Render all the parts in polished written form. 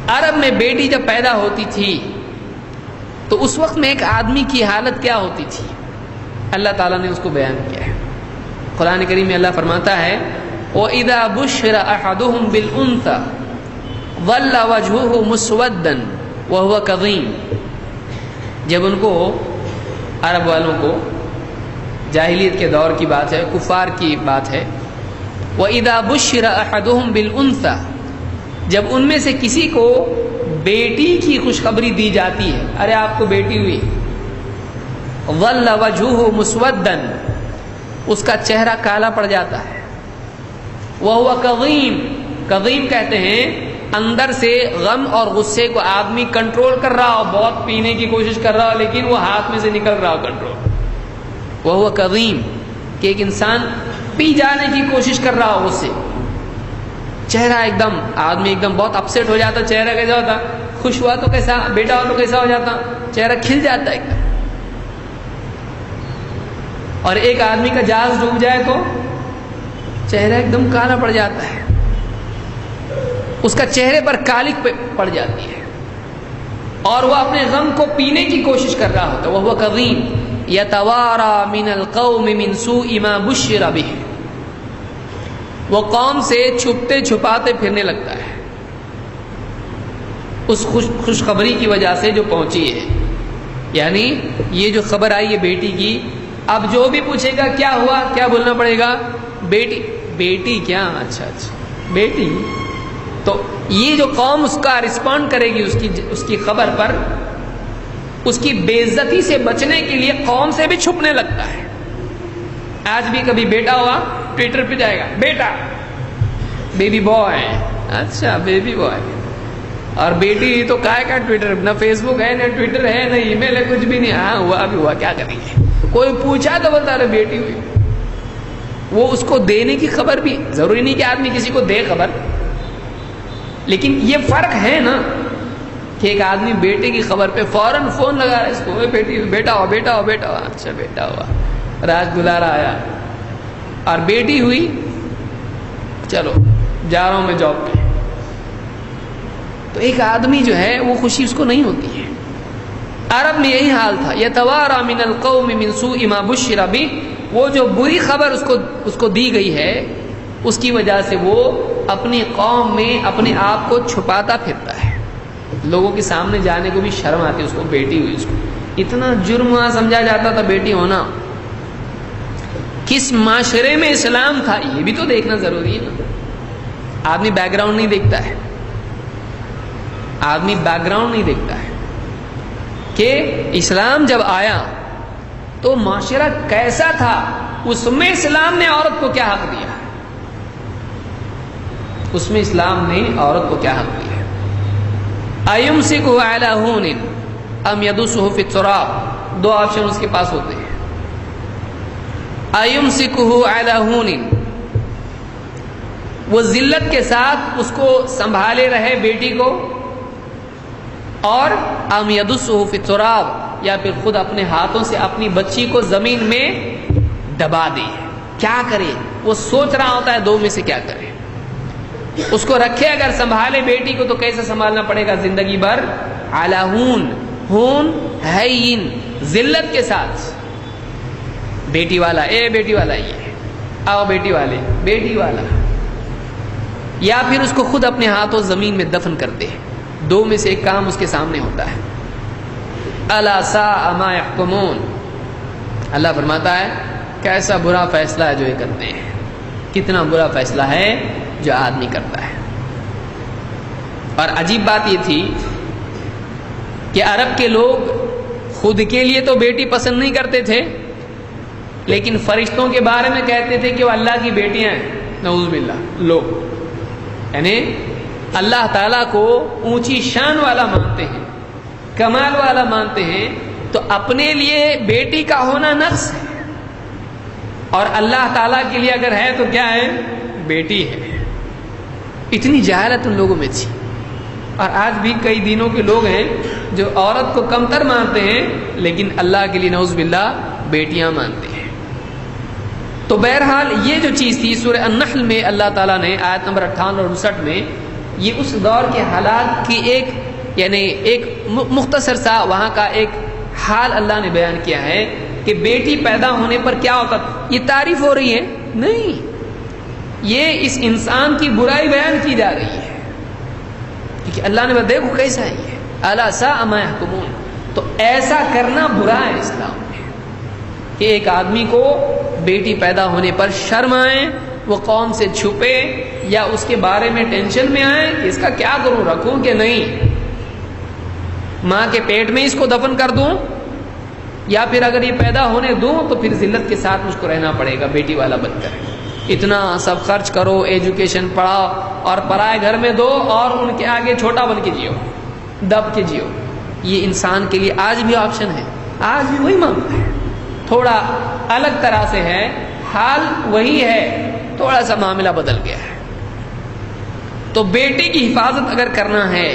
عرب میں بیٹی جب پیدا ہوتی تھی تو اس وقت میں ایک آدمی کی حالت کیا ہوتی تھی، اللہ تعالیٰ نے اس کو بیان کیا ہے۔ قرآن کریم میں اللہ فرماتا ہے وَإِذَا بُشِّرَ أَحَدُهُمْ بِالْأُنثَىٰ ظَلَّ وَجْهُهُ مُسْوَدًّا وَهُوَ كَظِيمٌ، جب ان کو عرب والوں کو جاہلیت کے دور کی بات ہے، کفار کی بات ہے، وَإِذَا بُشِّرَ أَحَدُهُمْ بِالْأُنثَىٰ، جب ان میں سے کسی کو بیٹی کی خوشخبری دی جاتی ہے، ارے آپ کو بیٹی ہوئی، ظَلَّ وَجْهُهُ مُسْوَدًّا، اس کا چہرہ کالا پڑ جاتا ہے، وَهُوَ كَظِيمٌ، کظیم کہتے ہیں اندر سے غم اور غصے کو آدمی کنٹرول کر رہا ہو، بہت پینے کی کوشش کر رہا ہو لیکن وہ ہاتھ میں سے نکل رہا ہو کنٹرول، وَهُوَ كَظِيمٌ، کہ ایک انسان پی جانے کی کوشش کر رہا ہو غصے، چہرہ ایک دم آدمی ایک دم بہت اپسیٹ ہو جاتا، چہرہ کیسا ہوتا، خوش ہوا تو کیسا، بیٹا ہو تو کیسا ہو جاتا، چہرہ کھل جاتا ایک دم، اور ایک آدمی کا جہاز ڈوب جائے تو چہرہ ایک دم کالا پڑ جاتا ہے، اس کا چہرے پر کالک پڑ جاتی ہے اور وہ اپنے غم کو پینے کی کوشش کر رہا ہوتا ہے، وَهُوَ كَظِيمٌ يَتَوَارَى مِنَ الْقَوْمِ مِنْ سُوءِ مَا بُشِّرَ بِهِ، وہ قوم سے چھپتے چھپاتے پھرنے لگتا ہے اس خوشخبری کی وجہ سے جو پہنچی ہے، یعنی یہ جو خبر آئی ہے بیٹی کی، اب جو بھی پوچھے گا کیا ہوا، کیا بولنا پڑے گا، بیٹی، بیٹی کیا، اچھا بیٹی، تو یہ جو قوم اس کا رسپونڈ کرے گی اس کی خبر پر، اس کی بے عزتی سے بچنے کے لیے قوم سے بھی چھپنے لگتا ہے۔ آج بھی کبھی بیٹا ہوا ٹویٹر پہ جائے گا، بیٹا بیبی بوائے، اچھا بیبی بوائے، اور بیٹی تو کا ٹویٹر، نہ فیس بک ہے، نہ ٹویٹر ہے، نہ ای میل ہے، کچھ بھی نہیں، ہاں ہوا بھی ہوا، کیا کریں گے، کوئی پوچھا تو بولتا رہے بیٹی ہوئی، وہ اس کو دینے کی خبر بھی، ضروری نہیں کہ آدمی کسی کو دے خبر، لیکن یہ فرق ہے نا کہ ایک آدمی بیٹے کی خبر پہ فوراً فون لگا رہا ہے اس کو، بیٹی، بیٹا ہوا، بیٹا ہوا، بیٹا ہوا، اچھا بیٹا ہوا، راج دلارا آیا، اور بیٹی ہوئی، چلو جا رہا ہوں میں جاب پہ، تو ایک آدمی جو ہے وہ خوشی اس کو نہیں ہوتی ہے۔ عرب میں یہی حال تھا، یتوارا من القوم من سوء ما بشر بہ، وہ جو بری خبر اس کو دی گئی ہے اس کی وجہ سے وہ اپنی قوم میں اپنے آپ کو چھپاتا پھرتا ہے، لوگوں کے سامنے جانے کو بھی شرم آتی ہے اس کو، بیٹی ہوئی، اس کو اتنا جرم سمجھا جاتا تھا بیٹی ہونا، کس معاشرے میں اسلام تھا یہ بھی تو دیکھنا ضروری ہے نا۔ آدمی بیک گراؤنڈ نہیں دیکھتا ہے، آدمی بیک گراؤنڈ نہیں دیکھتا ہے کہ اسلام جب آیا تو معاشرہ کیسا تھا، اس میں اسلام نے عورت کو کیا حق دیا، اس میں اسلام نے عورت کو کیا حق دیا۔ ایمسکہ علی ہون ام یدسہ فی التراب، دو آپشن اس کے پاس ہوتے ہیں، ایمسکہ علی ہون، وہ ذلت کے ساتھ اس کو سنبھالے رہے بیٹی کو، اور ام یدسہ فی التراب، یا پھر خود اپنے ہاتھوں سے اپنی بچی کو زمین میں دبا دے، کیا کرے، وہ سوچ رہا ہوتا ہے دو میں سے کیا کرے، اس کو رکھے اگر سنبھالے بیٹی کو تو کیسے سنبھالنا پڑے گا زندگی بھر، علی ہون، ہون ہین، ذلت کے ساتھ، بیٹی والا، اے بیٹی والا، یہ آؤ بیٹی والے، بیٹی والا، یا پھر اس کو خود اپنے ہاتھوں زمین میں دفن کر دے، دو میں سے ایک کام اس کے سامنے ہوتا ہے۔ الا ساء ما یحکمون، اللہ فرماتا ہے کیسا برا فیصلہ ہے جو یہ کرتے ہیں، کتنا برا فیصلہ ہے جو آدمی کرتا ہے۔ اور عجیب بات یہ تھی کہ عرب کے لوگ خود کے لیے تو بیٹی پسند نہیں کرتے تھے، لیکن فرشتوں کے بارے میں کہتے تھے کہ وہ اللہ کی بیٹیاں ہیں، نعوذ باللہ، لوگ یعنی اللہ تعالیٰ کو اونچی شان والا مانتے ہیں، کمال والا مانتے ہیں، تو اپنے لیے بیٹی کا ہونا نقص ہے، اور اللہ تعالیٰ کے لیے اگر ہے تو کیا ہے، بیٹی ہے۔ اتنی جہالت ان لوگوں میں تھی، اور آج بھی کئی دینوں کے لوگ ہیں جو عورت کو کمتر مانتے ہیں لیکن اللہ کے لیے نعوذ باللہ بیٹیاں مانتے ہیں۔ تو بہرحال یہ جو چیز تھی، سورہ النحل میں اللہ تعالیٰ نے آیت نمبر 58 اور 59 میں یہ اس دور کے حالات کی ایک مختصر سا وہاں کا ایک حال اللہ نے بیان کیا ہے کہ بیٹی پیدا ہونے پر کیا ہوتا. یہ تعریف ہو رہی ہے نہیں، یہ اس انسان کی برائی بیان کی جا رہی ہے، کیونکہ اللہ نے بتا دیکھو کیسا ہے یہ، الا ساء ما يحكمون. تو ایسا کرنا برا ہے اسلام میں کہ ایک آدمی کو بیٹی پیدا ہونے پر شرم آئے، وہ قوم سے چھپے یا اس کے بارے میں ٹینشن میں آئے کہ اس کا کیا کروں، رکھوں کہ نہیں، ماں کے پیٹ میں اس کو دفن کر دوں، یا پھر اگر یہ پیدا ہونے دوں تو پھر ذلت کے ساتھ مجھ کو رہنا پڑے گا بیٹی والا بن کر. اتنا سب خرچ کرو، ایجوکیشن پڑھاؤ اور پرائے گھر میں دو اور ان کے آگے چھوٹا بن کے جیو، دب کے جیو. یہ انسان کے لیے آج بھی آپشن ہے، آج بھی وہی مانگتا ہے، تھوڑا الگ طرح سے ہے، حال وہی ہے، تھوڑا سا معاملہ بدل گیا ہے. تو بیٹے کی حفاظت اگر کرنا ہے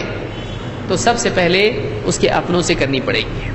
تو سب سے پہلے اس کے اپنوں سے کرنی پڑے گی.